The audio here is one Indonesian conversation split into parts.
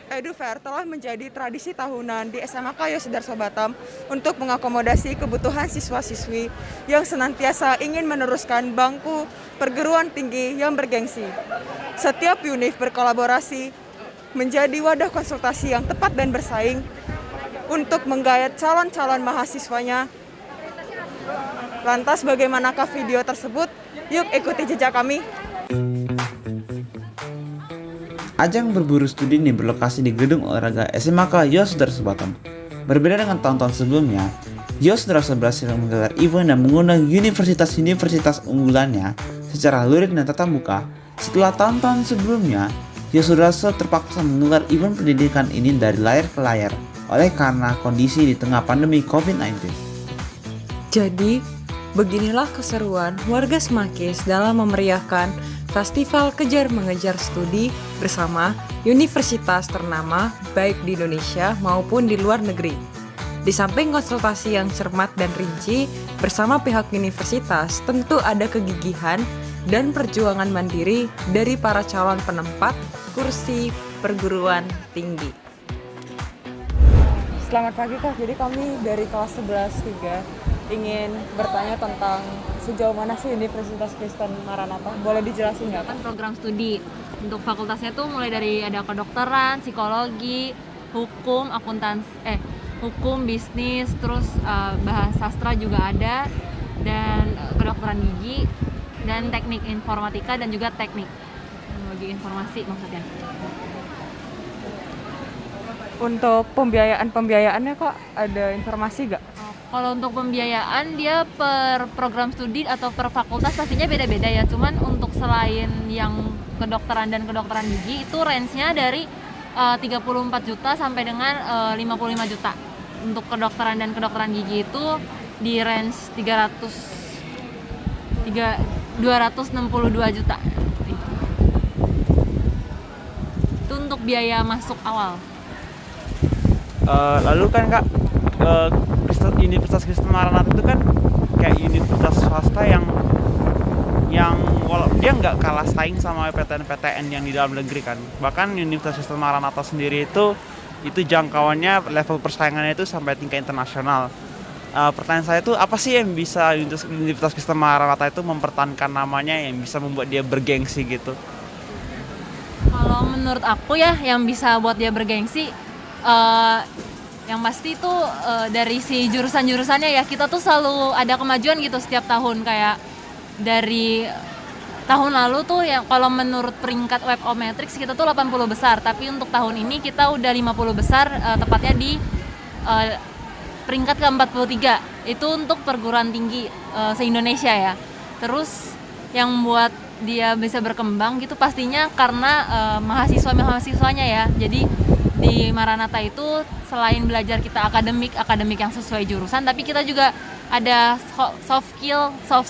Edu Fair telah menjadi tradisi tahunan di SMAK Yosudarso Batam untuk mengakomodasi kebutuhan siswa-siswi yang senantiasa ingin meneruskan bangku perguruan tinggi yang bergengsi. Setiap univ berkolaborasi menjadi wadah konsultasi yang tepat dan bersaing untuk menggayat calon-calon mahasiswanya. Lantas bagaimanakah video tersebut? Yuk ikuti jejak kami. Ajang berburu studi ini berlokasi di gedung olahraga SMAK Yosudarso Batam. Berbeda dengan tahun-tahun sebelumnya, Yosudarso berhasil menggelar event dan mengundang universitas-universitas unggulannya secara luring dan tatap muka. Setelah tahun-tahun sebelumnya, Yosudarso terpaksa menggelar event pendidikan ini dari layar ke layar oleh karena kondisi di tengah pandemi COVID-19. Jadi, beginilah keseruan warga Semakis dalam memeriahkan Festival Kejar Mengejar Studi bersama universitas ternama baik di Indonesia maupun di luar negeri. Di samping konsultasi yang cermat dan rinci bersama pihak universitas, tentu ada kegigihan dan perjuangan mandiri dari para calon penempat kursi perguruan tinggi. Selamat pagi Kak, jadi kami dari kelas 11-3 ingin bertanya tentang sejauh mana sih Universitas Kristen Maranatha? Boleh dijelasin nggak? Kan program studi untuk fakultasnya tuh mulai dari ada kedokteran, psikologi, hukum, hukum, bisnis, terus bahasa sastra juga ada, dan kedokteran gigi, dan teknik informatika dan juga teknik teknologi informasi maksudnya. Untuk pembiayaannya Kak, ada informasi nggak? Kalau untuk pembiayaan dia per program studi atau per fakultas pastinya beda-beda ya. Cuman untuk selain yang kedokteran dan kedokteran gigi itu range-nya dari 34 juta sampai dengan 55 juta. Untuk kedokteran dan kedokteran gigi itu di range 262 juta. Itu untuk biaya masuk awal. Lalu kan Kak, Universitas Kristen Maranatha itu kan kayak universitas swasta yang walau dia nggak kalah saing sama PTN-PTN yang di dalam negeri kan. Bahkan Universitas Kristen Maranatha sendiri itu jangkauannya level persaingannya itu sampai tingkat internasional. Pertanyaan saya itu apa sih yang bisa Universitas Kristen Maranatha itu mempertahankan namanya, yang bisa membuat dia bergengsi gitu? Kalau menurut aku ya yang bisa buat dia bergengsi yang pasti itu dari si jurusan-jurusannya ya, kita tuh selalu ada kemajuan gitu setiap tahun. Kayak dari tahun lalu tuh yang kalau menurut peringkat Webometrics kita tuh 80 besar, tapi untuk tahun ini kita udah 50 besar, tepatnya di peringkat ke-43. Itu untuk perguruan tinggi se-Indonesia ya. Terus yang buat dia bisa berkembang gitu pastinya karena mahasiswanya ya. Jadi di Maranatha itu selain belajar kita akademik yang sesuai jurusan, tapi kita juga ada soft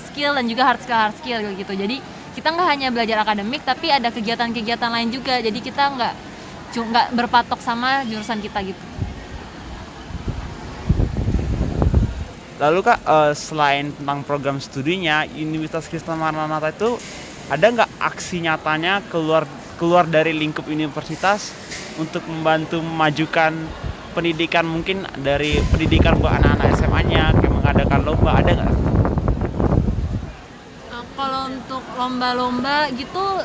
skill dan juga hard skill gitu. Jadi kita nggak hanya belajar akademik, tapi ada kegiatan-kegiatan lain juga. Jadi kita nggak berpatok sama jurusan kita gitu. Lalu Kak, selain tentang program studinya, Universitas Kristen Maranatha itu ada nggak aksi nyatanya keluar dari lingkup universitas untuk membantu memajukan pendidikan, mungkin dari pendidikan buat anak-anak SMA-nya, kayak mengadakan lomba, ada nggak? Kalau untuk lomba-lomba gitu,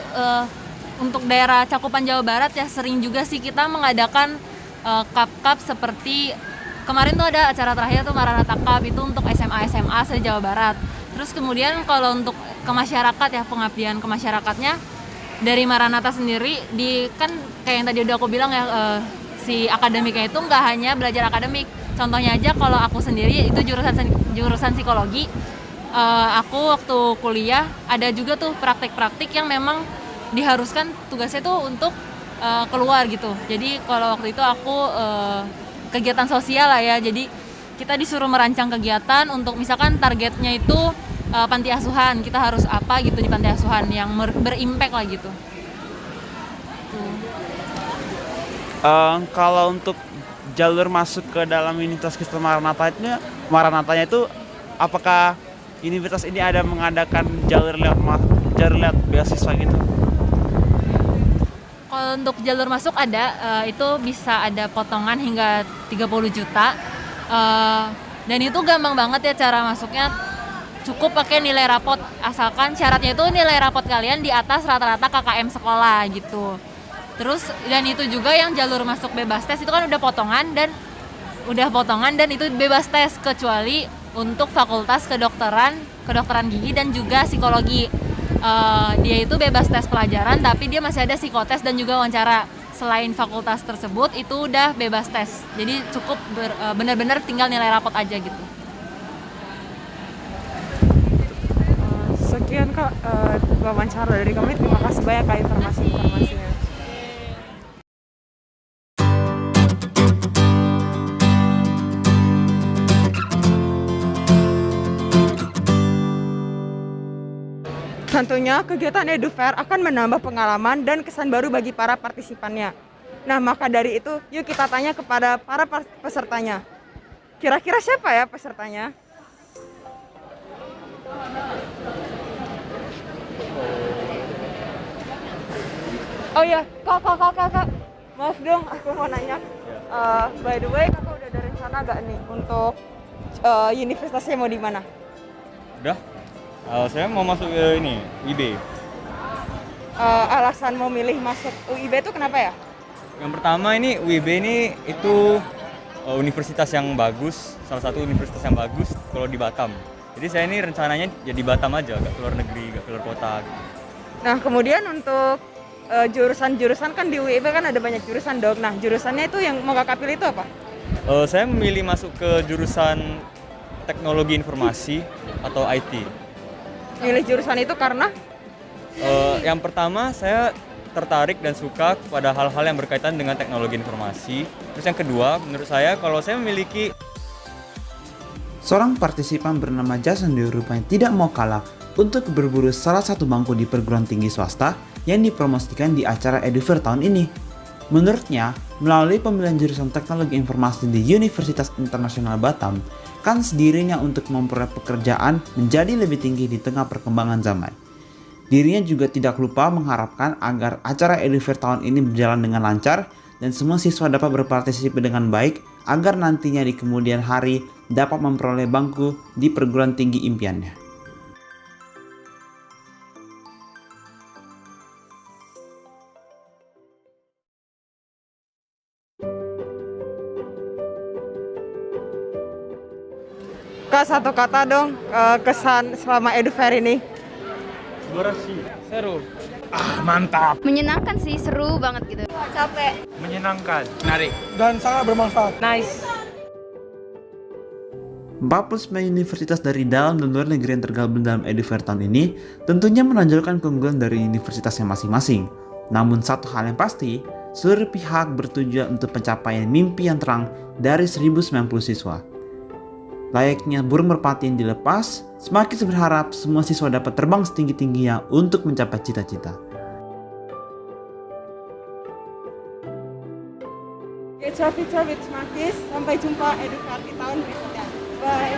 untuk daerah cakupan Jawa Barat ya sering juga sih kita mengadakan cup seperti kemarin tuh ada acara terakhir tuh Maranatha Cup, itu untuk SMA se-Jawa Barat. Terus kemudian kalau untuk ke masyarakat ya, pengabdian ke masyarakatnya dari Maranatha sendiri, kan kayak yang tadi udah aku bilang ya, si akademiknya itu nggak hanya belajar akademik. Contohnya aja kalau aku sendiri itu jurusan psikologi, aku waktu kuliah ada juga tuh praktik-praktik yang memang diharuskan tugasnya tuh untuk keluar gitu. Jadi kalau waktu itu aku kegiatan sosial lah ya, jadi kita disuruh merancang kegiatan untuk misalkan targetnya itu panti asuhan, kita harus apa gitu di panti asuhan yang berimpact lah gitu. Kalau untuk jalur masuk ke dalam Universitas Kristen Maranatha-nya itu, apakah universitas ini ada mengadakan jalur lewat beasiswa gitu? Kalau untuk jalur masuk ada, itu bisa ada potongan hingga 30 juta. Dan itu gampang banget ya cara masuknya, cukup pakai nilai rapot, asalkan syaratnya itu nilai rapot kalian di atas rata-rata KKM sekolah gitu. Terus dan itu juga yang jalur masuk bebas tes itu kan udah potongan dan itu bebas tes kecuali untuk fakultas kedokteran gigi dan juga psikologi. Dia itu bebas tes pelajaran tapi dia masih ada psikotes dan juga wawancara. Selain fakultas tersebut itu udah bebas tes. Jadi cukup benar-benar tinggal nilai rapot aja gitu. Sekian Kak wawancara dari kami. Terima kasih banyak Kak informasinya. Tentunya kegiatan EduFair akan menambah pengalaman dan kesan baru bagi para partisipannya. Nah, maka dari itu, yuk kita tanya kepada para pesertanya. Kira-kira siapa ya pesertanya? Oh ya, kak. Maaf dong, aku mau nanya. By the way, kakak udah ada rencana gak nih untuk universitasnya mau di mana? Udah, saya mau masuk ke ini, UIB. Alasan mau milih masuk UIB itu kenapa ya? Yang pertama ini UIB ini itu universitas yang bagus, salah satu universitas yang bagus kalau di Batam. Jadi saya ini rencananya jadi Batam aja, gak keluar negeri, gak keluar kota. Nah, kemudian untuk jurusan-jurusan kan di UIB kan ada banyak jurusan dong. Nah, jurusannya itu yang mau kakak pilih itu apa? Saya memilih masuk ke jurusan teknologi informasi atau IT. Milih jurusan itu karena? Yang pertama saya tertarik dan suka pada hal-hal yang berkaitan dengan teknologi informasi. Terus yang kedua, menurut saya kalau saya memiliki Seorang partisipan bernama Jason Dew rupanya tidak mau kalah untuk berburu salah satu bangku di perguruan tinggi swasta yang dipromosikan di acara EduFair tahun ini. Menurutnya, melalui pemilihan jurusan teknologi informasi di Universitas Internasional Batam, kan sendirinya untuk memperoleh pekerjaan menjadi lebih tinggi di tengah perkembangan zaman. Dirinya juga tidak lupa mengharapkan agar acara EduFair tahun ini berjalan dengan lancar dan semua siswa dapat berpartisipasi dengan baik agar nantinya di kemudian hari dapat memperoleh bangku di perguruan tinggi impiannya. Kak, satu kata dong kesan selama EduFair ini. seru. Mantap, Menyenangkan sih, seru banget gitu. Capek. Menyenangkan, menarik. dan sangat bermanfaat. Nice. 49 universitas dari dalam dan luar negeri yang tergabung dalam EduFair tahun ini tentunya menonjolkan keunggulan dari universitasnya masing-masing. Namun satu hal yang pasti, seluruh pihak bertujuan untuk pencapaian mimpi yang terang dari 1090 siswa. Layaknya burung merpati yang dilepas, semakin berharap semua siswa dapat terbang setinggi-tingginya untuk mencapai cita-cita. Covit Smakis, sampai jumpa EduFair di tahun berikutnya. Bye.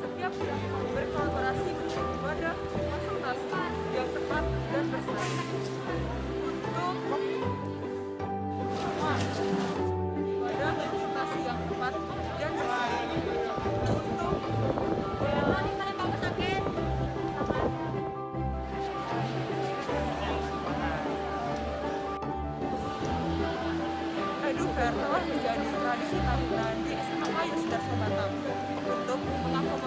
Setiap berkolaborasi pada fasilitas yang tepat dan bersama untuk pada konsultasi yang tepat dan bersama EduFair telah menjadi tradisi tahunan di SMA Yos Darso Batam untuk mengakomodir